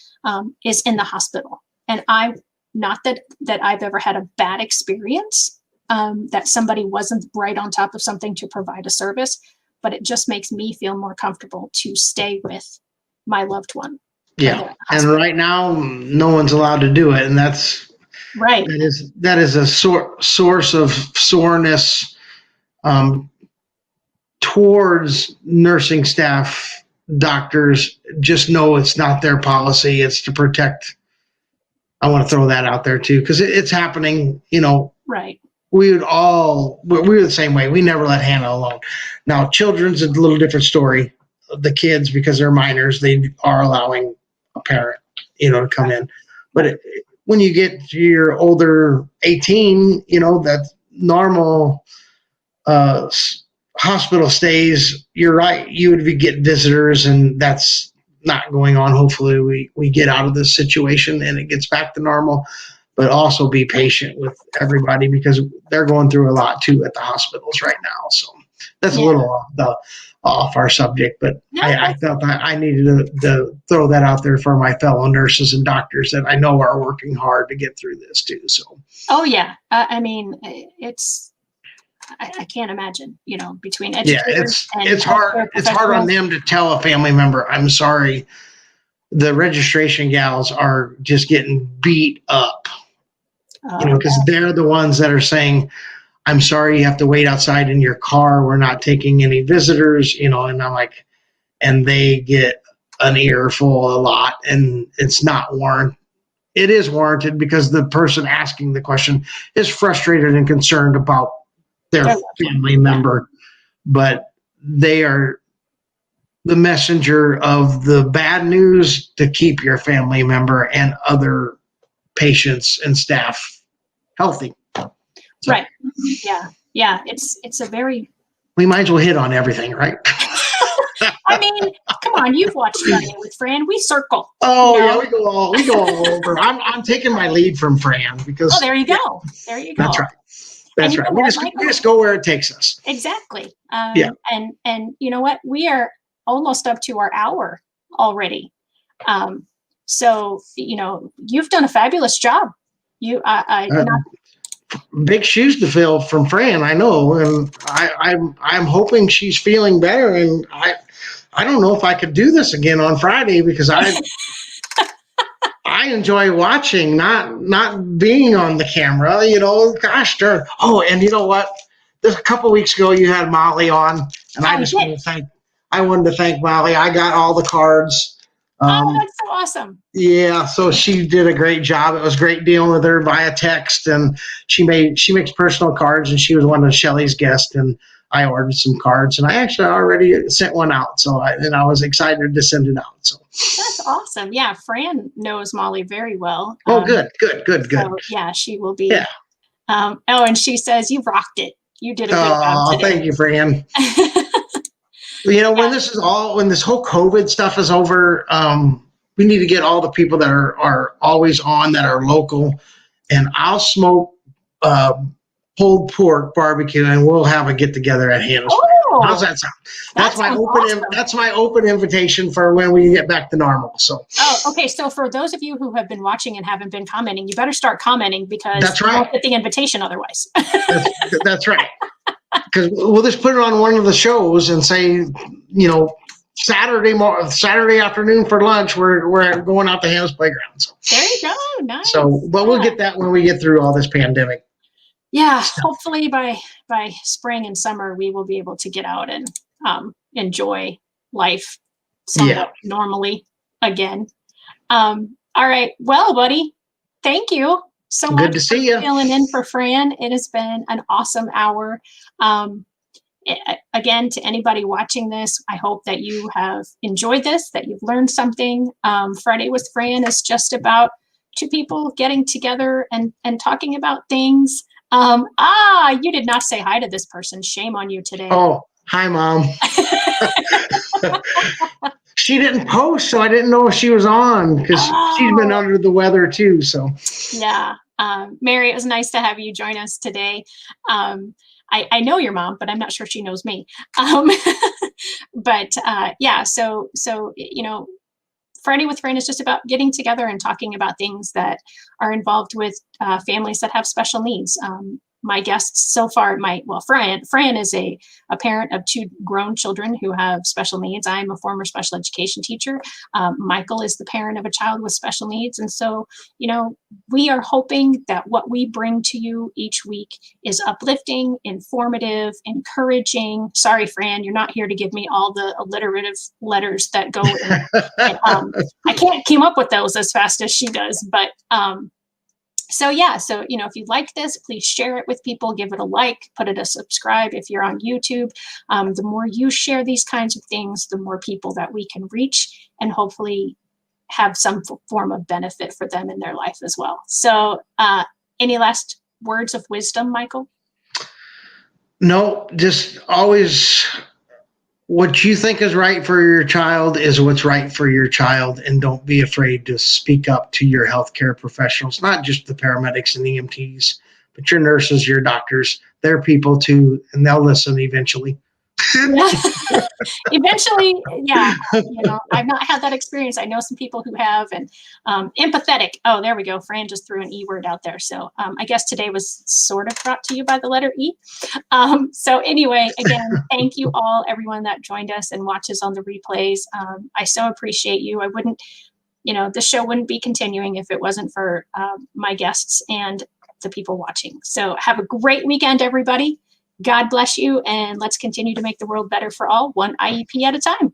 Speaker 1: is in the hospital. And not that I've ever had a bad experience, that somebody wasn't right on top of something to provide a service, but it just makes me feel more comfortable to stay with my loved one.
Speaker 2: Yeah. And right now, no one's allowed to do it. And that's
Speaker 1: right.
Speaker 2: That is a source of soreness towards nursing staff, doctors. Just know it's not their policy. It's to protect. I want to throw that out there too, because it's happening,
Speaker 1: Right.
Speaker 2: We were the same way. We never let Hannah alone. Now, children's a little different story. The kids, because they're minors, they are allowing a parent, to come in. But when you get to your older 18, that normal hospital stays, you're right. You would get visitors, and that's not going on. Hopefully we get out of this situation and it gets back to normal, but also be patient with everybody because they're going through a lot too at the hospitals right now. So that's a little off our subject, but I felt I needed to throw that out there for my fellow nurses and doctors that I know are working hard to get through this too. So.
Speaker 1: Oh yeah. I mean, I can't imagine, between educators and
Speaker 2: it's hard. It's hard on them to tell a family member, I'm sorry, the registration gals are just getting beat up, because they're the ones that are saying, I'm sorry, you have to wait outside in your car. We're not taking any visitors, and I'm like, and they get an earful a lot, and it's not warranted. It is warranted because the person asking the question is frustrated and concerned about their family member, but they are the messenger of the bad news to keep your family member and other patients and staff healthy. So,
Speaker 1: right. Yeah. It's a very.
Speaker 2: We might as well hit on everything, right?
Speaker 1: I mean, come on, you've watched Shelley with Fran. We circle.
Speaker 2: Oh yeah, we go all over. I'm taking my lead from Fran because.
Speaker 1: Oh, there you go. There you go.
Speaker 2: That's right. That's right. We just go where it takes us.
Speaker 1: Exactly. And you know what? We are almost up to our hour already. So you've done a fabulous job.
Speaker 2: Big shoes to fill from Fran, I know, and I'm hoping she's feeling better. And I don't know if I could do this again on Friday because I enjoy watching, not being on the camera. Gosh darn. Oh, and you know what? Just a couple weeks ago, you had Molly on, and I wanted to thank Molly. I got all the cards.
Speaker 1: That's so awesome.
Speaker 2: Yeah, so she did a great job. It was great dealing with her via text, and she makes personal cards, and she was one of Shelley's guests, and I ordered some cards, and I actually already sent one out. So I was excited to send it out. So
Speaker 1: that's awesome. Yeah, Fran knows Molly very well.
Speaker 2: oh, good.
Speaker 1: So yeah, she will be.
Speaker 2: Yeah.
Speaker 1: Oh, and she says you rocked it. You did a good job
Speaker 2: Oh,
Speaker 1: today.
Speaker 2: thank you, Fran. When this when this whole COVID stuff is over, we need to get all the people that are always on, that are local, and I'll smoke pulled pork barbecue, and we'll have a get together at Hannah's.
Speaker 1: Oh,
Speaker 2: how's that sound?
Speaker 1: That's my
Speaker 2: open. That's my open invitation for when we get back to normal. So.
Speaker 1: Oh, okay. So for those of you who have been watching and haven't been commenting, you better start commenting, because
Speaker 2: that's right.
Speaker 1: You won't get the invitation otherwise.
Speaker 2: That's right. Because we'll just put it on one of the shows and say, Saturday afternoon for lunch, we're going out to Hannah's Playground. So
Speaker 1: there you go. Nice.
Speaker 2: So, but we'll get that when we get through all this pandemic.
Speaker 1: Yeah, hopefully by spring and summer we will be able to get out and enjoy life somewhat normally again. All right. Well, buddy, thank you so much.
Speaker 2: Good to see you.
Speaker 1: Filling in for Fran. It has been an awesome hour. Again, to anybody watching this, I hope that you have enjoyed this, that you've learned something. Friday with Fran is just about two people getting together and talking about things. You did not say hi to this person. Shame on you today.
Speaker 2: Oh, hi, Mom. She didn't post, so I didn't know if she was on, because she's been under the weather too. So
Speaker 1: yeah, Mary, it was nice to have you join us today. I know your mom, but I'm not sure she knows me. Yeah, so Friday with Fran is just about getting together and talking about things that are involved with families that have special needs. My guests so far, Fran is a parent of two grown children who have special needs. I'm a former special education teacher. Michael is the parent of a child with special needs. And so, we are hoping that what we bring to you each week is uplifting, informative, encouraging. Sorry, Fran, you're not here to give me all the alliterative letters that go in. I can't keep up with those as fast as she does, but so if you like this, please share it with people, give it a like, put it a subscribe if you're on YouTube. The more you share these kinds of things, the more people that we can reach and hopefully have some form of benefit for them in their life as well. So any last words of wisdom, Michael?
Speaker 2: No, just always what you think is right for your child is what's right for your child, and don't be afraid to speak up to your healthcare professionals, not just the paramedics and EMTs, but your nurses, your doctors. They're people too, and they'll listen eventually.
Speaker 1: Eventually, yeah. I've not had that experience. I know some people who have, and empathetic. Oh, there we go. Fran just threw an E word out there. So I guess today was sort of brought to you by the letter E. So anyway, again, thank you all, everyone that joined us and watches on the replays. I so appreciate you. I wouldn't, the show wouldn't be continuing if it wasn't for my guests and the people watching. So have a great weekend, everybody. God bless you, and let's continue to make the world better for all, one IEP at a time.